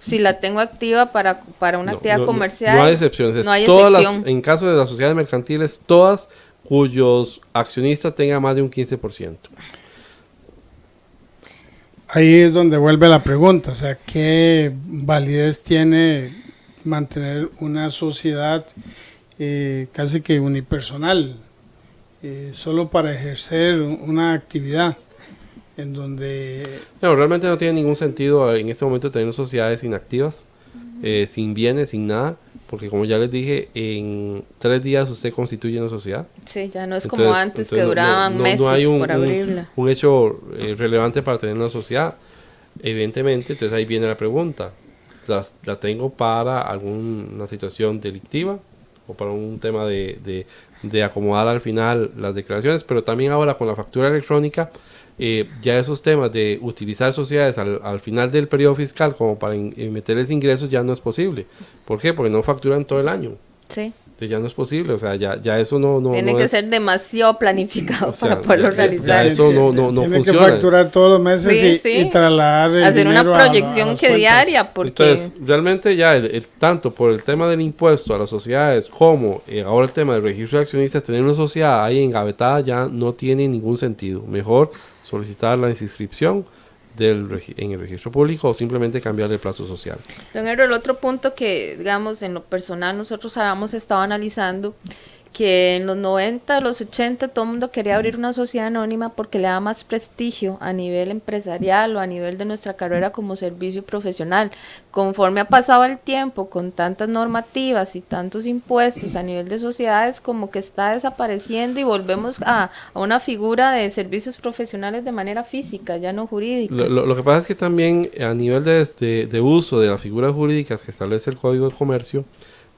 Si la tengo activa para una actividad comercial. No hay excepciones. No hay todas excepción. en caso de las sociedades mercantiles, todas cuyos accionistas tengan más de un 15%. Ahí es donde vuelve la pregunta, o sea, ¿qué validez tiene mantener una sociedad casi que unipersonal, solo para ejercer una actividad en donde... No, realmente no tiene ningún sentido en este momento tener sociedades inactivas, sin bienes, sin nada, porque como ya les dije, en 3 días usted constituye una sociedad. Sí, ya no es como antes que duraban meses no hay por abrirla. un hecho relevante para tener una sociedad, evidentemente. Entonces ahí viene la pregunta, ¿la tengo para alguna situación delictiva o para un tema de acomodar al final las declaraciones? Pero también ahora con la factura electrónica, ya esos temas de utilizar sociedades al final del periodo fiscal como para meterles ingresos ya no es posible. ¿Por qué? Porque no facturan todo el año. Sí. Entonces ya no es posible, o sea, ya eso no tiene que ser demasiado planificado, o sea, para poderlo realizar. Ya eso no tiene funciona. Que facturar todos los meses y trasladar el hacer una dinero proyección que diaria, porque... Entonces, realmente ya tanto por el tema del impuesto a las sociedades como ahora el tema del registro de accionistas, tener una sociedad ahí engavetada ya no tiene ningún sentido. Mejor solicitar la inscripción en el registro público o simplemente cambiar el plazo social. Don Errol, el otro punto que, digamos, en lo personal nosotros habíamos estado analizando, que en los 90, los 80, todo el mundo quería abrir una sociedad anónima porque le da más prestigio a nivel empresarial o a nivel de nuestra carrera como servicio profesional. Conforme ha pasado el tiempo, con tantas normativas y tantos impuestos a nivel de sociedades, como que está desapareciendo y volvemos a una figura de servicios profesionales de manera física, ya no jurídica. Lo que pasa es que también a nivel de uso de las figuras jurídicas que establece el Código de Comercio,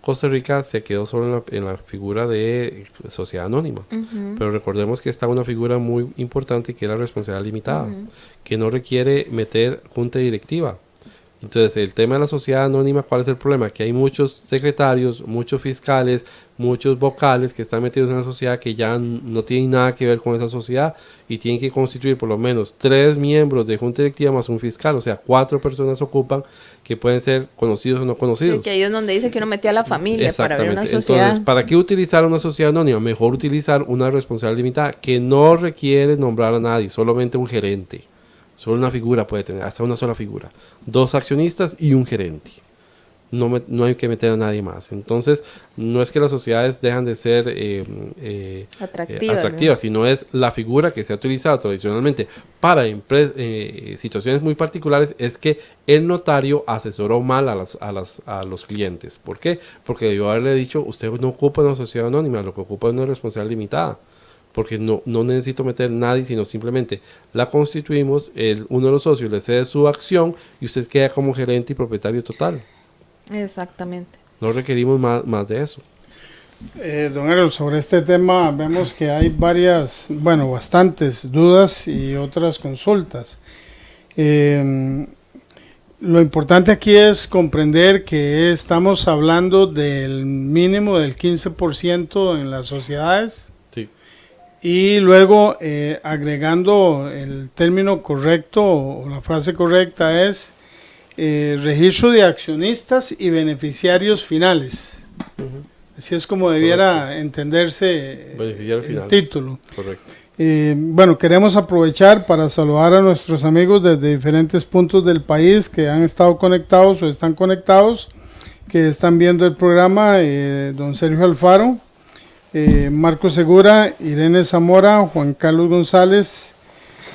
Costa Rica se quedó solo en la figura de sociedad anónima. Pero recordemos que está una figura muy importante que es la responsabilidad limitada, que no requiere meter junta directiva. Entonces, el tema de la sociedad anónima, ¿cuál es el problema? Que hay muchos secretarios, muchos fiscales, muchos vocales que están metidos en la sociedad que ya no tienen nada que ver con esa sociedad y tienen que constituir por lo menos 3 miembros de junta directiva más un fiscal, o sea, 4 personas ocupan, que pueden ser conocidos o no conocidos. Sí, que ahí es donde dice que uno metía a la familia para ver una sociedad. Entonces, ¿para qué utilizar una sociedad anónima? Mejor utilizar una responsabilidad limitada que no requiere nombrar a nadie, solamente un gerente. Solo una figura puede tener, hasta una sola figura. 2 accionistas y un gerente. No hay que meter a nadie más. Entonces, no es que las sociedades dejan de ser atractivas, sino es la figura que se ha utilizado tradicionalmente para situaciones muy particulares, es que el notario asesoró mal a los clientes. ¿Por qué? Porque debió haberle dicho, usted no ocupa una sociedad anónima, lo que ocupa es una responsabilidad limitada. Porque no necesito meter a nadie, sino simplemente la constituimos, uno de los socios le cede su acción y usted queda como gerente y propietario total. Exactamente. No requerimos más de eso. Don Errol, sobre este tema vemos que hay bastantes dudas y otras consultas. Lo importante aquí es comprender que estamos hablando del mínimo del 15% en las sociedades. Y luego agregando el término correcto o la frase correcta es registro de accionistas y beneficiarios finales. Así es como debiera entenderse el título. Correcto. Bueno, queremos aprovechar para saludar a nuestros amigos desde diferentes puntos del país que han estado conectados o están conectados, que están viendo el programa, don Sergio Alfaro, Marco Segura, Irene Zamora, Juan Carlos González,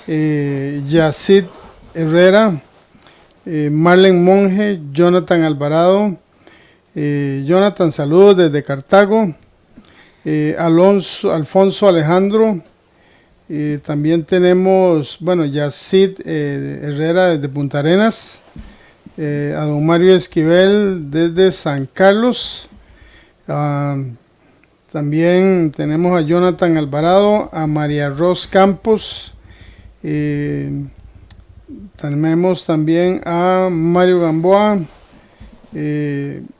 Yacid Herrera, Marlen Monge, Jonathan Alvarado, Jonathan, saludos desde Cartago, Alfonso Alejandro, también tenemos, Yacid Herrera desde Punta Arenas, a don Mario Esquivel desde San Carlos, también tenemos a Jonathan Alvarado, a María Ros Campos, tenemos también a Mario Gamboa,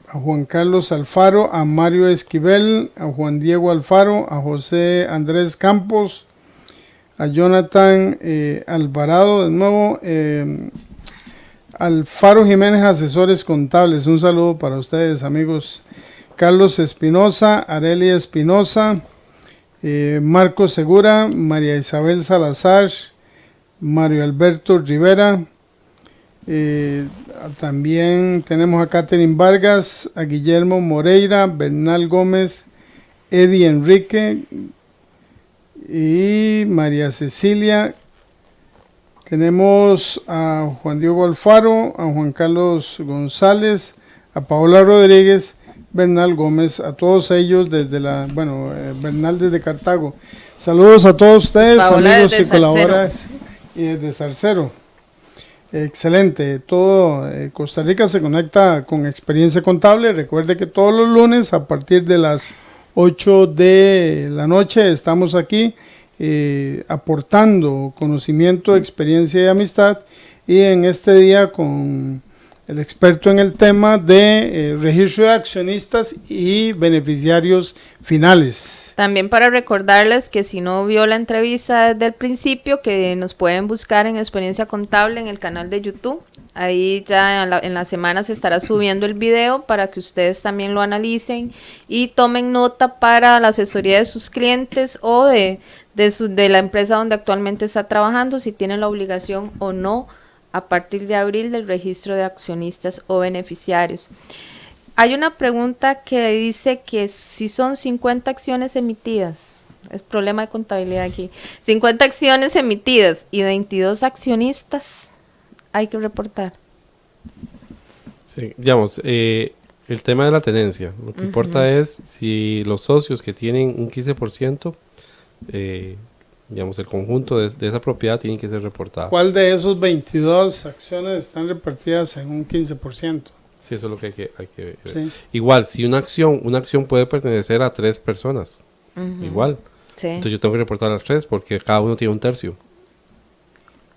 a Juan Carlos Alfaro, a Mario Esquivel, a Juan Diego Alfaro, a José Andrés Campos, a Jonathan Alvarado, de nuevo, Alfaro Jiménez, asesores contables, un saludo para ustedes, amigos. Carlos Espinosa, Arelia Espinosa, Marco Segura, María Isabel Salazar, Mario Alberto Rivera, También tenemos a Catherine Vargas, a Guillermo Moreira, Bernal Gómez, Eddie Enrique y María Cecilia. Tenemos a Juan Diego Alfaro, a Juan Carlos González, a Paola Rodríguez, Bernal Gómez, a todos ellos desde Bernal desde Cartago. Saludos a todos ustedes, Paola amigos y colaboradores y desde Zarcero. Excelente, todo Costa Rica se conecta con Experiencia Contable. Recuerde que todos los lunes a partir de las 8 de la noche estamos aquí aportando conocimiento, experiencia y amistad, y en este día con el experto en el tema de registro de accionistas y beneficiarios finales. También para recordarles que si no vio la entrevista desde el principio, que nos pueden buscar en Experiencia Contable en el canal de YouTube. Ahí ya en la semana se estará subiendo el video para que ustedes también lo analicen y tomen nota para la asesoría de sus clientes o de la empresa donde actualmente está trabajando, si tienen la obligación o no a partir de abril del registro de accionistas o beneficiarios. Hay una pregunta que dice que si son 50 acciones emitidas, es problema de contabilidad aquí, 50 acciones emitidas y 22 accionistas, hay que reportar. Sí, digamos, el tema de la tenencia, lo que importa es si los socios que tienen un 15%, digamos, el conjunto de esa propiedad tiene que ser reportado. ¿Cuál de esos 22 acciones están repartidas en un 15%? Sí, eso es lo que hay que ver. Sí. Igual, si una acción puede pertenecer a 3 personas, igual. Sí. Entonces yo tengo que reportar a las 3 porque cada uno tiene un tercio.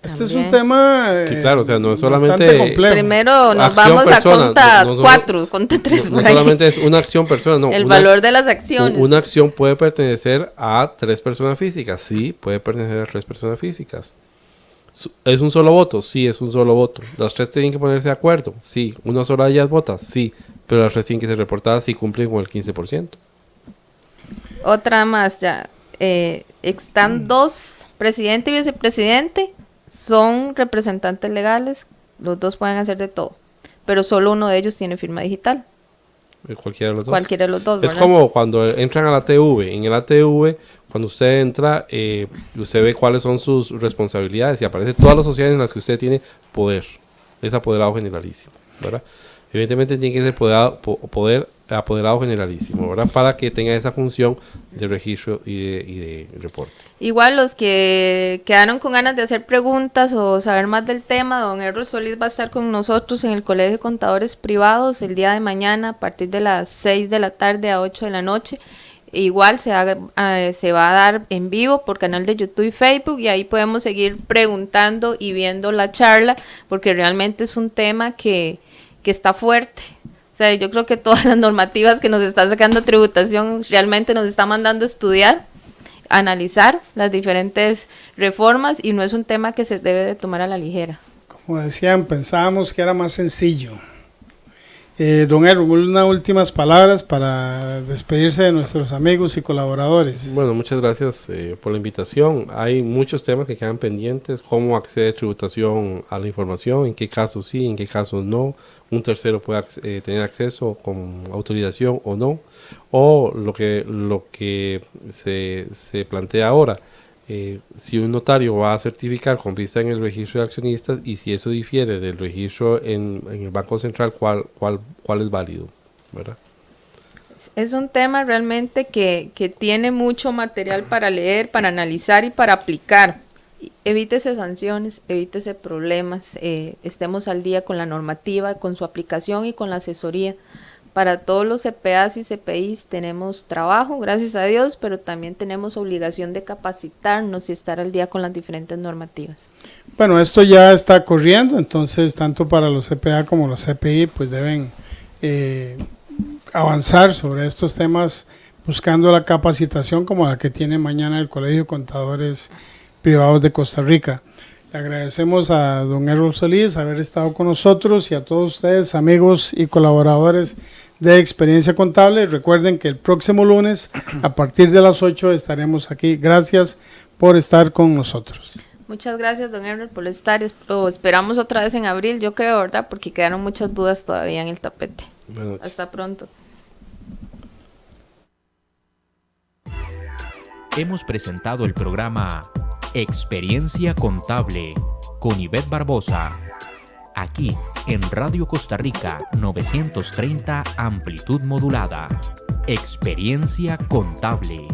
Este es un tema sí, claro, o sea, no es bastante solamente complejo. Primero nos acción vamos persona, a contar no 4, conté 3 no por ahí. solamente es una acción persona, no. El valor de las acciones. Una acción puede pertenecer a 3 personas físicas, sí, puede pertenecer a 3 personas físicas. ¿Es un solo voto? Sí, es un solo voto. ¿Las 3 tienen que ponerse de acuerdo? Sí. ¿Una sola de ellas vota? Sí. Pero las 3 tienen que ser reportadas si cumplen con el 15%. Otra más ya. Están 2, presidente y vicepresidente, son representantes legales, los 2 pueden hacer de todo, pero solo uno de ellos tiene firma digital. Cualquiera de los 2. Cualquiera de los 2, Es como cuando entran a la ATV. En el ATV, cuando usted entra, usted ve cuáles son sus responsabilidades y aparece todas las sociedades en las que usted tiene poder. Es apoderado generalísimo, ¿verdad? Evidentemente tiene que ser apoderado generalísimo, ¿verdad? Para que tenga esa función de registro y de reporte. Igual los que quedaron con ganas de hacer preguntas o saber más del tema, don Errol Solís va a estar con nosotros en el Colegio de Contadores Privados el día de mañana a partir de las 6 de la tarde a 8 de la noche. Igual se va a dar en vivo por canal de YouTube y Facebook, y ahí podemos seguir preguntando y viendo la charla, porque realmente es un tema que está fuerte. O sea, yo creo que todas las normativas que nos está sacando tributación realmente nos está mandando a estudiar, analizar las diferentes reformas, y no es un tema que se debe de tomar a la ligera. Como decían, pensábamos que era más sencillo. Don Erwin, unas últimas palabras para despedirse de nuestros amigos y colaboradores. Bueno, muchas gracias por la invitación. Hay muchos temas que quedan pendientes: cómo accede tributación a la información, en qué casos sí, en qué casos no, un tercero puede tener acceso con autorización o no, o lo que se plantea ahora. Si un notario va a certificar con vista en el registro de accionistas, y si eso difiere del registro en el Banco Central, ¿cuál es válido? ¿Verdad? Es un tema realmente que tiene mucho material para leer, para analizar y para aplicar. Evítese sanciones, evítese problemas, estemos al día con la normativa, con su aplicación y con la asesoría. Para todos los CPAs y CPIs tenemos trabajo, gracias a Dios, pero también tenemos obligación de capacitarnos y estar al día con las diferentes normativas. Bueno, esto ya está corriendo, entonces tanto para los CPA como los CPI pues deben avanzar sobre estos temas, buscando la capacitación como la que tiene mañana el Colegio de Contadores Privados de Costa Rica. Le agradecemos a don Errol Solís haber estado con nosotros, y a todos ustedes, amigos y colaboradores de Experiencia Contable. Recuerden que el próximo lunes a partir de las 8 estaremos aquí. Gracias por estar con nosotros. Muchas gracias, don Herbert, por estar. Lo esperamos otra vez en abril, yo creo, ¿verdad? Porque quedaron muchas dudas todavía en el tapete. Buenas noches. Hasta pronto. Hemos presentado el programa Experiencia Contable con Ivette Barbosa, aquí en Radio Costa Rica 930 amplitud modulada. Experiencia Contable.